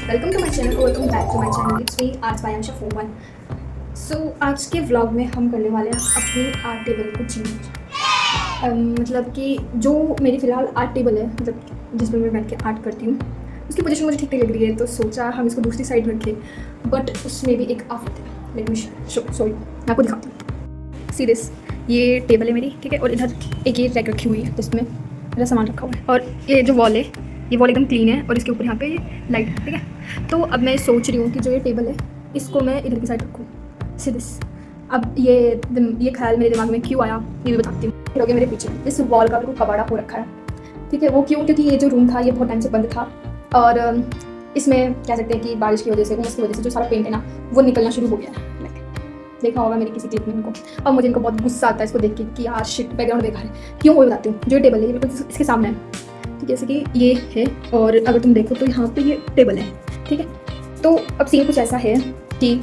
Welcome to my channel, welcome back to my channel. It's me art by Ansha फोमन। So आज के vlog में हम करने वाले हैं अपनी आर्ट टेबल को चेंज। मतलब कि जो मेरी फ़िलहाल आर्ट टेबल है, मतलब जिसमें मैं बैठ के आर्ट करती हूँ, उसकी पोजीशन मुझे ठीक नहीं लग रही है, तो सोचा हम इसको दूसरी साइड रखें। बट उसमें भी एक आफत है। लेट मी सॉरी, मैं आपको दिखाती हूँ। सी दिस, ये टेबल है मेरी, ठीक है, और इधर एक ये रैक रखी हुई है जिसमें मेरा सामान रखा हुआ है, और ये जो वॉल है, ये वॉल एकदम क्लीन है, और इसके ऊपर यहाँ पे लाइट है, ठीक है। तो अब मैं सोच रही हूँ कि जो ये टेबल है इसको मैं इधर की साइड रखूँ, सी दिस। अब ये ख्याल मेरे दिमाग में क्यों आया ये भी बताती हूँ। फिर हो गया मेरे पीछे इस वॉल का बिल्कुल कबाड़ा हो रखा है, ठीक है। वो क्यों? क्योंकि ये जो रूम था ये बहुत टाइम से बंद था, और इसमें कह सकते हैं कि बारिश की वजह से, उमस की वजह से जो सारा पेंट है ना वो निकलना शुरू हो गया है। देखा होगा मेरी किसी क्लिप में इनको। अब मुझे इनको बहुत गुस्सा आता है इसको देख के कि यार शिट, बैकग्राउंड बेकार है। क्यों? वो बताती हूँ। जो ये टेबल है ये बिल्कुल इसके सामने है, ठीक है। जैसे कि ये है, और अगर तुम देखो तो यहाँ पे ये टेबल है, ठीक है। तो अब सीन कुछ ऐसा है कि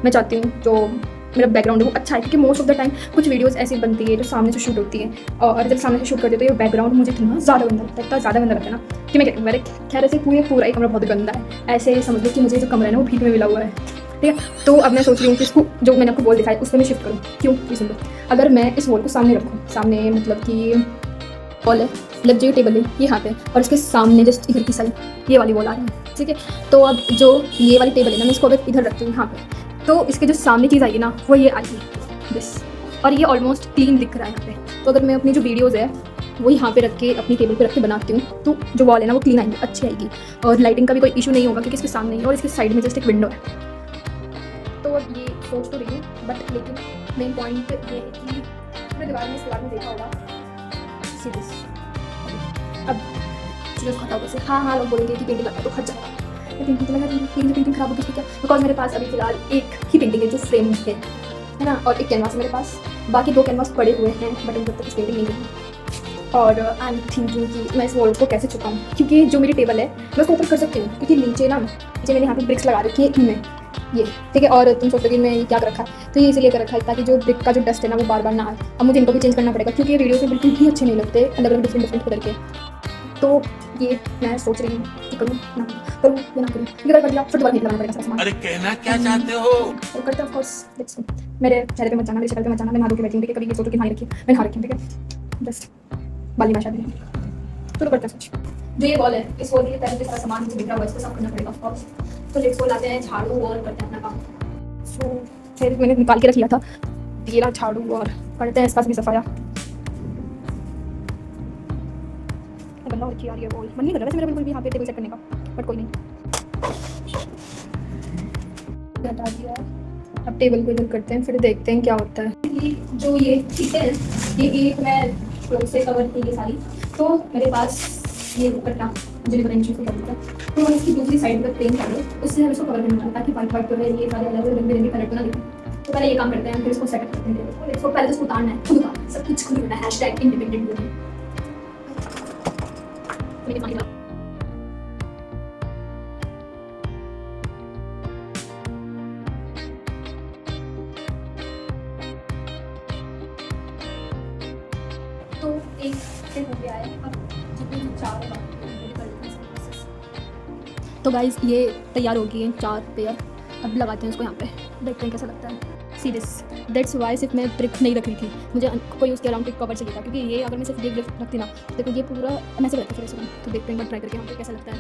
मैं चाहती हूँ जो मेरा बैकग्राउंड है वो अच्छा है, क्योंकि मोस्ट ऑफ द टाइम कुछ वीडियोस ऐसी बनती है जो सामने से शूट होती है, और जब सामने से शूट करते हो तो ये बैकग्राउंड मुझे इतना ज़्यादा गंदा लगता है, इतना ज़्यादा गंदा लगता है ना कि मैं क्या, मेरे खैर ऐसे पूरा ही कमरा बहुत गंदा है। ऐसे समझ लो कि मुझे जो कमरा है ना वो भीख में मिला हुआ है, ठीक है। तो अब मैं सोच रही हूँ कि इसको जो मैंने आपको वॉल दिखाया उस पर मैं शिफ्ट करूँ। क्यों? ये सुन लो, अगर मैं इस वॉल को सामने रखूँ, सामने मतलब कि वॉल है, मतलब जो टेबल है ये यहाँ पे, और इसके सामने जस्ट इधर की साइड ये वाली वॉल आ रही है, ठीक है। तो अब जो ये वाली टेबल है ना मैं इसको अगर इधर रखती हूँ यहाँ पे, तो इसके जो सामने चीज़ आएगी ना वो ये आएगी दिस, और ये ऑलमोस्ट क्लीन दिख रहा है यहाँ पे। तो अगर मैं अपनी जो वीडियोज़ है वो यहाँ पे रख के अपनी टेबल पे रख के बनाती हूँ तो जो वॉल है ना वो क्लीन आएगी, अच्छी आएगी, और लाइटिंग का भी कोई इशू नहीं होगा क्योंकि इसके सामने ही और इसके साइड में जस्ट एक विंडो है। तो अब ये सोच तो रही हूँ, बट लेकिन मेन पॉइंट ये है कि पूरे दीवार में इसके बाद में देखा होगा सी दिस। अब चीज़ें खत्म हो गई। हाँ लोग बोलेंगे कि पेंटिंग लगा तो खर्च जाएगा, लेकिन पेंटिंग लगा पेंटिंग खराब होगी क्या? बिकॉज मेरे पास अभी फिलहाल एक ही पेंटिंग है जो फ्रेम है ना, और एक कैनवास है मेरे पास। बाकी 2 कैनवास पड़े हुए हैं, बट उन तक इस पेंटिंग नहीं है। और आई एम थिंकिंग कि मैं इस वॉल को कैसे छुपाऊँ, क्योंकि जो मेरी टेबल है मैं उसको ऊपर कर सकती हूँ, क्योंकि नीचे मैंने यहाँ पे ब्रिक्स लगा रखी है इनमें ये, ठीक है। और तुम सोचोगे मैं ये क्या कर रखा है, तो ये इसलिए कर रखा है ताकि जो ब्रिक का जो डस्ट है ना वो बार बार ना आए। अब मुझे इनको भी चेंज करना पड़ेगा क्योंकि ये वीडियो में बिल्कुल भी अच्छे नहीं लगते, अलग अलग डिफरेंट कलर के। तो ये मैं सोच रही हूँ कि करूँ ना करूँ या ना करूँ, क्योंकि अगर कर दिया फिर दोबारा नहीं लगाना पड़ेगा सारा सामान। अरे कहना क्या चाहते हो? तो करते ऑफ कोर्स लेट्स गो। मेरे चेहरे पे मत जाना, मेरे शक्ल पे मत जाना, मैं नहा धो के बैठी हूँ, ठीक है। कभी ये सोचो कि नहा रखी मैं नहा रखी हूँ, ठीक है। जस्ट बाली भाषा दी तो करते हैं सोच। जो ये वॉल है इस वॉल के पहले जो सारा सामान मुझे दिख रहा हुआ है इसको साफ करना पड़ेगा ऑफ कोर्स। तो लेट्स गो, लाते हैं झाड़ू और करते हैं अपना काम। सो फिर मैंने निकाल के रख लिया था ये ला झाड़ू, और करते हैं इसका भी सफाया। गंदा हो रखी है यार ये वॉल, मन नहीं कर रहा वैसे मेरा बिल्कुल भी यहाँ पे टेबल सेट करने का, बट कोई नहीं, हटा दिया। अब टेबल को इधर करते हैं, फिर देखते हैं क्या होता है। जो ये चीज़ें हैं ये एक मैं क्लोथ से कवर की ये सारी, तो मेरे पास ये कट्टा मुझे डिफरेंशियल से करता है, तो मैं इसकी दूसरी साइड पर पेंट कर लूँ, उससे हम इसको कवर करना है ताकि वाइट जो है ये सारे अलग अलग रंग बिरंगे कलर को ना दिखें। तो पहले ये काम करते हैं, फिर इसको सेट करते हैं। इसको पहले इसको उतारना है, खुद उतारना है, सब कुछ खुद करना है। Hashtag independent woman. तो एक से हो गया है, अब जितने 4 तो गाइज ये तैयार हो गई है 4 पेयर। अब लगाते हैं इसको यहाँ पे, देखते हैं कैसा लगता है। सी दिस, दैट्स वाई सिर्फ मैं ब्रिक नहीं रख रही थी, मुझे कोई उसके अराउंड कवर चाहिए था, क्योंकि ये अगर मैं सिर्फ ये ब्रिक रखती ना देखो ये पूरा मैसे लगता फिर इसमें। तो देखते हैं एक बार ट्राई करके यहाँ पे कैसा लगता है।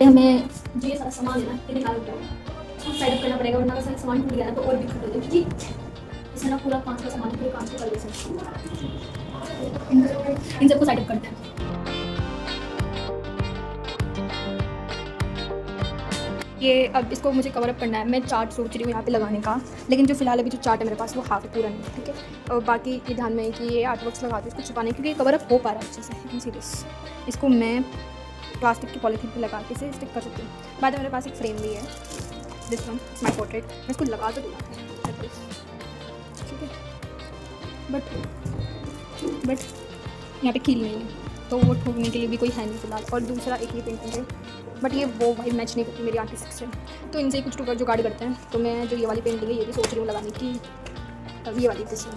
हमें जो ये सारा सामान है ना ये निकाल के साइड अप करना पड़ेगा, वरना सारा सामान टूट गया ना तो और भी खट हो जाए, क्योंकि इसमें ना पूरा कांच का सामान, पूरे कांच के कलर से इन सबको साइड अप करते हैं। ये अब इसको मुझे कवर अप करना है। मैं चार्ट सोच रही हूँ यहाँ पे लगाने का, लेकिन जो फिलहाल अभी जो चार्ट है मेरे पास वो हाफ है, पूरा नहीं, ठीक है। और बाकी ये ध्यान में है कि ये आर्ट वर्क्स लगा दूँ इसको छुपाने, क्योंकि कवर अप हो पा रहा है अच्छे से। सीरियस इसको मैं प्लास्टिक की पॉलीथीन पे लगा के इसे स्टिक कर सकती हूँ। बाद में मेरे पास एक फ्रेम भी है, this one it's my portrait. मैं इसको लगा तो दूँगा, ठीक है, बट यहाँ पे कील नहीं है तो वो ठोकने के लिए भी कोई है नहीं फिलहाल। और दूसरा एक ये पेंटिंग है, बट ये वो वाइब मैच नहीं करती मेरी आर्टिस्ट से, तो इनसे कुछ टुकड़ जुगाड़ करते हैं। तो मैं जो ये वाली पेंटिंग है ये भी सोच रही हूँ लगाने की, ये वाली जिसमें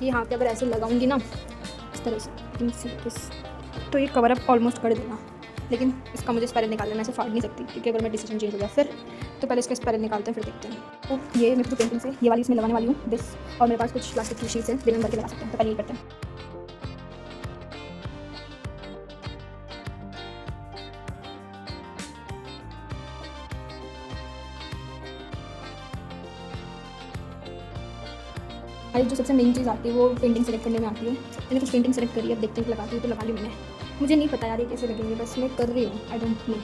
ये यहाँ पे अगर ऐसे लगाऊंगी ना इस तरह से, कैन सी दिस। तो ये कवर अप ऑलमोस्ट कर देगा, लेकिन इसका मुझे स्पैरल निकालना, मैं इसे फाड़ नहीं सकती क्योंकि अगर मैं डिसीजन चेंज हो गया फिर, तो पहले इसका स्पैरल निकालते हैं फिर देखते हैं। तो ये मेरे को पेंटिंग से ये वाली इसमें लगाने वाली हूँ दिस, और मेरे पास कुछ प्लास्टिक की शीट्स हैं जिन्हें भर के लगा सकते हैं। तो पहले ये करते हैं। और जो सबसे मेन चीज़ आती है वो पेंटिंग सेलेक्ट करने में आती है। मैंने कुछ पेंटिंग सेलेक्ट करी है, अब देखते हैं लगाती हूँ तो लगा ली मैंने। मुझे नहीं पता यार ये कैसे लगेंगे, बस मैं कर रही हूँ, I don't know.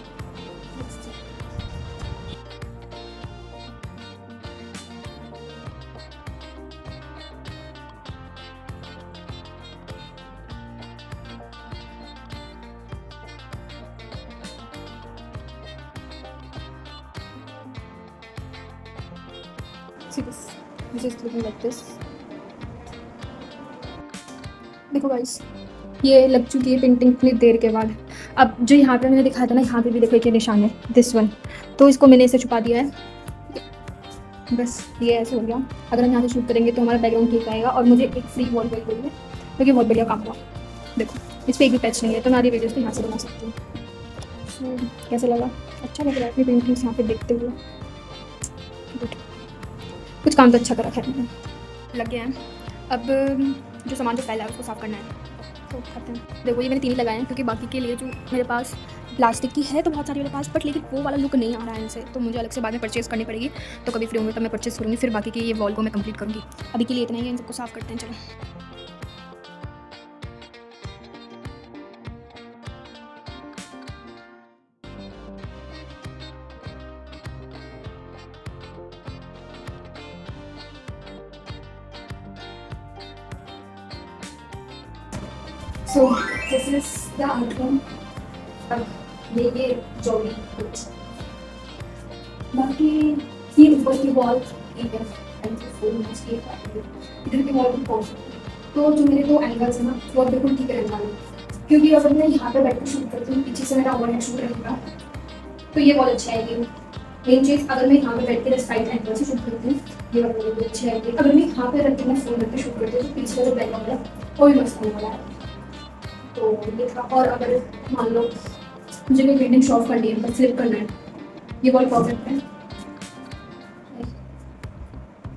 See this, this is looking like this। देखो गाइस, ये लग चुकी है पेंटिंग इतनी देर के बाद। अब जो यहाँ पे मैंने दिखाया था ना, यहाँ पे भी देखो एक निशान है दिस वन, तो इसको मैंने इसे छुपा दिया है। बस ये ऐसे हो गया। अगर हम यहाँ से शूट करेंगे तो हमारा बैकग्राउंड ठीक आएगा और मुझे एक फ्री वॉल मिल गई है, क्योंकि बहुत बढ़िया काम हुआ। देखो इस पर एक भी पैच नहीं है, तो मैं आधी वीडियोस तो यहाँ से बना सकती हूँ। So, कैसा लगा? अच्छा लग रहा है अपनी पेंटिंग्स यहाँ पे देखते हुए। कुछ काम तो अच्छा करा है मैंने। लग गया है। अब जो सामान जो फैला है उसको साफ़ करना है, तो करते हैं। देखो ये मैंने 3 ही लगाए हैं, क्योंकि बाकी के लिए जो मेरे पास प्लास्टिक की है तो बहुत सारी मेरे पास, बट लेकिन वो वाला लुक नहीं आ रहा है इनसे, तो मुझे अलग से बाद में परचेज़ करनी पड़ेगी। तो कभी फ्री होंगे तो मैं परचेज़ करूँगी, फिर बाकी की ये वॉल को मैं कंप्लीट करूँगी। अभी के लिए इतना ही है, इन सबको साफ़ करते हैं। चलो so this is the outcome. अब ये जोड़ी कुछ बाकी ये ऊपर की वॉल इधर की वॉल भी पहुँच, तो जो मेरे 2 एंगल्स है ना वो बिल्कुल ठीक रहने वाले, क्योंकि अगर मैं यहाँ पे बैठ कर शूट करती हूँ, पीछे से मेरा ओवरहेड शूट रहेगा, तो ये वॉल अच्छी आएगी। मेन चीज़, अगर मैं यहाँ पे बैठ के राइट एंगल से शूट करती हूँ, ये वाली भी अच्छी आएगी। अगर मैं यहाँ पे रख के मैं फोन रख के शूट करती हूँ, तो पीछे का जो बैकग्राउंड है वो भी मस्त होने वाला है। तो ये था। और अगर मान लो मुझे कोई पेंटिंग शॉप करनी है, बस फ्लिप करना है, ये बहुत परफेक्ट है।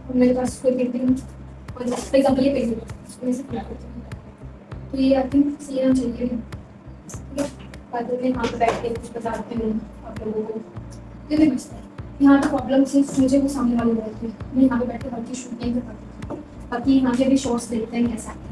और मेरे पास कोई पेंटिंग, फॉर एग्जाम्पल ये पेंटिंग, इसको मैं से फ्लिप करती हूँ, तो ये आई थिंक सही आना चाहिए। ठीक है, बाद में यहाँ पर बैठ के कुछ बताते हैं आप लोगों को। ये भी मस्त है। यहाँ का प्रॉब्लम सिर्फ मुझे वो सामने वाली रहती है, मैं यहाँ पे बैठ के बाकी शूट नहीं कर पाती। बाकी यहाँ के भी शॉर्ट्स देखते हैं कैसा है।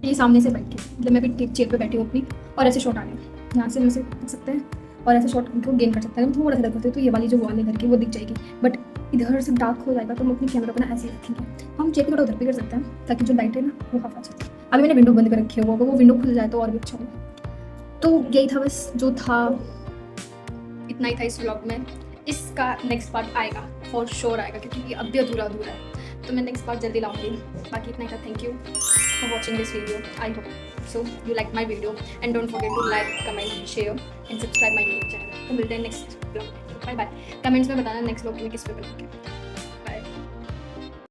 ये सामने से बैठ के, मतलब मैं भी चेयर पे बैठी हूँ अपनी, और ऐसे शॉट आ गए यहाँ से, हम इसे देख सकते हैं और ऐसे शॉट को गेन कर सकते हैं। थोड़ा सा रखते हैं तो ये वाली जो वॉल है घर की वो दिख जाएगी, बट इधर से डार्क हो जाएगा, तो हम अपनी कैमरा अपना ऐसे ही रखेंगे। हम चेयर पे थोड़ा उधर पे कर सकते हैं ताकि जो लाइट है ना वो काफ़ी अच्छा है। अभी मैंने विंडो बंद कर रखी है, वो विंडो खुल जाए तो और भी अच्छा होगा। तो यही था बस जो था, इतना ही था इस व्लॉग में। इसका नेक्स्ट पार्ट आएगा, फॉर श्योर आएगा, क्योंकि अब भी अधूरा है, तो मैं नेक्स्ट पार्ट जल्दी लाऊंगी। बाकी इतना ही था। Thank you for watching this video. I hope so you like my video, and don't forget to like, comment, share and subscribe my YouTube channel. तो मिलते हैं नेक्स्ट ब्लॉग में। Bye bye. कमेंट्स में बताना नेक्स्ट ब्लॉग में किस पे बनाऊंगी।